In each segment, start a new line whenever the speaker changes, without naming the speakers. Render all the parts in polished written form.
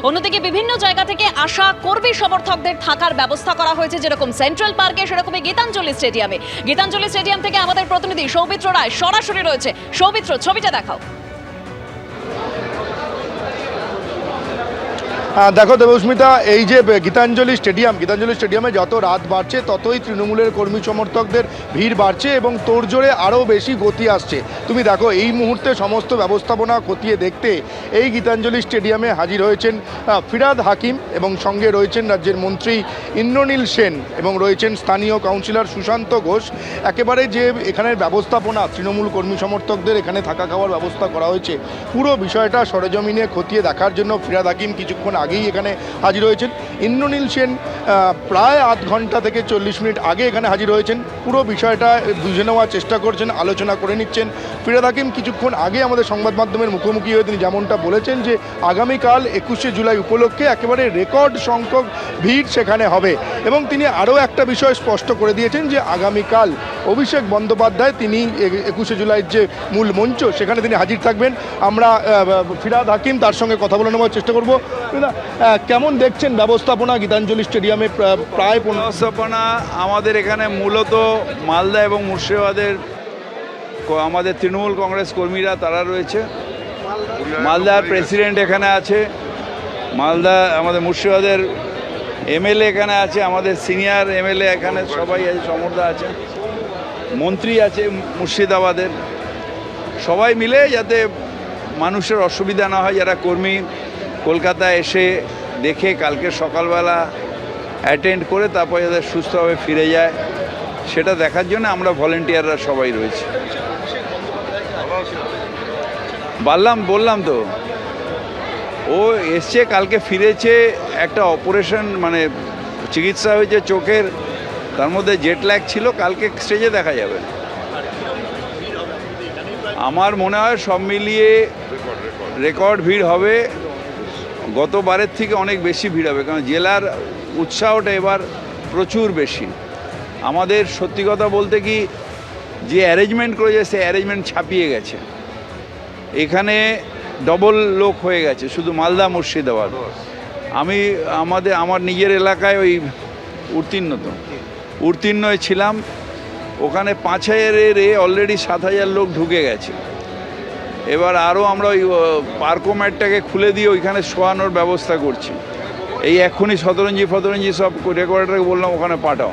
অন্যদিকে বিভিন্ন জায়গা থেকে আসা কর্মী সমর্থকদের থাকার ব্যবস্থা করা হয়েছে, যেরকম সেন্ট্রাল পার্কে সেরকমই গীতাঞ্জলি স্টেডিয়ামে। গীতাঞ্জলি স্টেডিয়াম থেকে আমাদের প্রতিনিধি সৌমিত্র রায় সরাসরি রয়েছে। সৌমিত্র, ছবিটা দেখাও।
দেখো দেবস্মিতা, এই যে গীতাঞ্জলি স্টেডিয়ামে যত রাত বাড়ছে ততই তৃণমূলের কর্মী সমর্থকদের ভিড় বাড়ছে এবং তোড়জোড়ে আরও বেশি গতি আসছে। তুমি দেখো, এই মুহূর্তে সমস্ত ব্যবস্থাপনা খতিয়ে দেখতে এই গীতাঞ্জলি স্টেডিয়ামে হাজির হয়েছেন ফিরহাদ হাকিম এবং সঙ্গে রয়েছেন রাজ্যের মন্ত্রী ইন্দ্রনীল সেন এবং রয়েছেন স্থানীয় কাউন্সিলর সুশান্ত ঘোষ। একেবারে যে এখানের ব্যবস্থাপনা, তৃণমূল কর্মী সমর্থকদের এখানে থাকা খাওয়ার ব্যবস্থা করা হয়েছে, পুরো বিষয়টা সরেজমিনে খতিয়ে দেখার জন্য ফিরহাদ হাকিম কিছুক্ষণ আগেই এখানে হাজির হয়েছেন। ইন্দ্রনীল সেন প্রায় আধ ঘন্টা থেকে 40 মিনিট আগে এখানে হাজির হয়েছেন। পুরো বিষয়টা বুঝে নেওয়ার চেষ্টা করছেন, আলোচনা করে নিচ্ছেন। ফিরহাদ হাকিম কিছুক্ষণ আগে আমাদের সংবাদ মাধ্যমের মুখোমুখি হয়ে তিনি যেমনটা বলেছেন যে আগামীকাল 21শে জুলাই উপলক্ষে একেবারে রেকর্ড সংখ্যক ভিড় সেখানে হবে এবং তিনি আরও একটা বিষয় স্পষ্ট করে দিয়েছেন যে আগামীকাল অভিষেক বন্দ্যোপাধ্যায় তিনি 21শে জুলাইয়ের যে মূল মঞ্চ সেখানে তিনি হাজির থাকবেন। আমরা ফিরহাদ হাকিম তার সঙ্গে কথা বলে নেওয়ার চেষ্টা করব। কেমন দেখছেন ব্যবস্থাপনা গীতাঞ্জলি স্টেডিয়ামে? প্রায়
ব্যবস্থাপনা আমাদের এখানে মূলত মালদা এবং মুর্শিদাবাদের আমাদের তৃণমূল কংগ্রেস কর্মীরা তারা রয়েছে। মালদার প্রেসিডেন্ট এখানে আছে, মালদা আমাদের মুর্শিদাবাদের এমএলএ এখানে আছে, আমাদের সিনিয়র এমএলএ এখানে সবাই আছে, সমর্থা আছে, মন্ত্রী আছে মুর্শিদাবাদের। সবাই মিলে যাতে মানুষের অসুবিধা না হয়, যারা কর্মী কলকাতায় এসে দেখে কালকে সকালবেলা অ্যাটেন্ড করে তারপর যাতে সুস্থভাবে ফিরে যায় সেটা দেখার জন্য আমরা ভলেন্টিয়াররা সবাই রয়েছি। বললাম তো, ও এসছে, কালকে ফিরেছে, একটা অপারেশন মানে চিকিৎসা হয়েছে চোখের, তার মধ্যে জেট ল্যাগ ছিল, কালকে স্টেজে দেখা যাবে। আমার মনে হয় সব মিলিয়ে রেকর্ড ভিড় হবে, গতবারের থেকে অনেক বেশি ভিড় হবে, কারণ জেলার উৎসাহটা এবার প্রচুর বেশি। আমাদের সত্যি কথা বলতে কি, যে অ্যারেঞ্জমেন্ট করেছে সে অ্যারেঞ্জমেন্ট ছাপিয়ে গেছে, এখানে ডবল লোক হয়ে গেছে শুধু মালদা মুর্শিদাবাদ। আমার নিজের এলাকায় ওই উত্তীর্ণয় ছিলাম, ওখানে 5000-এর অলরেডি 7000 লোক ঢুকে গেছে। এবার আরও আমরা ওই পার্কোম্যাটটাকে খুলে দিয়ে ওইখানে শোয়ানোর ব্যবস্থা করছি। এই এক্ষুনি ফতরঞ্জি সব রেকর্ডারকে বললাম ওখানে পাঠাও।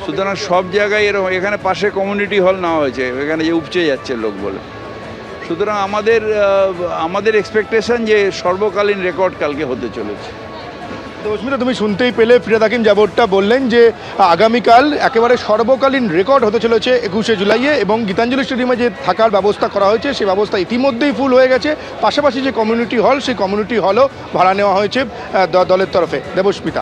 সুতরাং সব জায়গায় এরকম, এখানে পাশে কমিউনিটি হল নেওয়া হয়েছে, এখানে যে উপচে যাচ্ছে লোক বলে। সুতরাং আমাদের এক্সপেকটেশন যে সর্বকালীন রেকর্ড কালকে হতে চলেছে।
অস্মিতা, তুমি শুনতেই পেলে ফিরহাদ হাকিম যেমনটা বললেন যে আগামীকাল একেবারে সর্বকালীন রেকর্ড হতে চলেছে 21শে জুলাইয়ে এবং গীতাঞ্জলি স্টেডিয়ামে যে থাকার ব্যবস্থা করা হয়েছে সেই ব্যবস্থা ইতিমধ্যেই ফুল হয়ে গেছে। পাশাপাশি যে কমিউনিটি হল, সেই কমিউনিটি হলও ভাড়া নেওয়া হয়েছে দলের তরফে। দেবস্মিতা।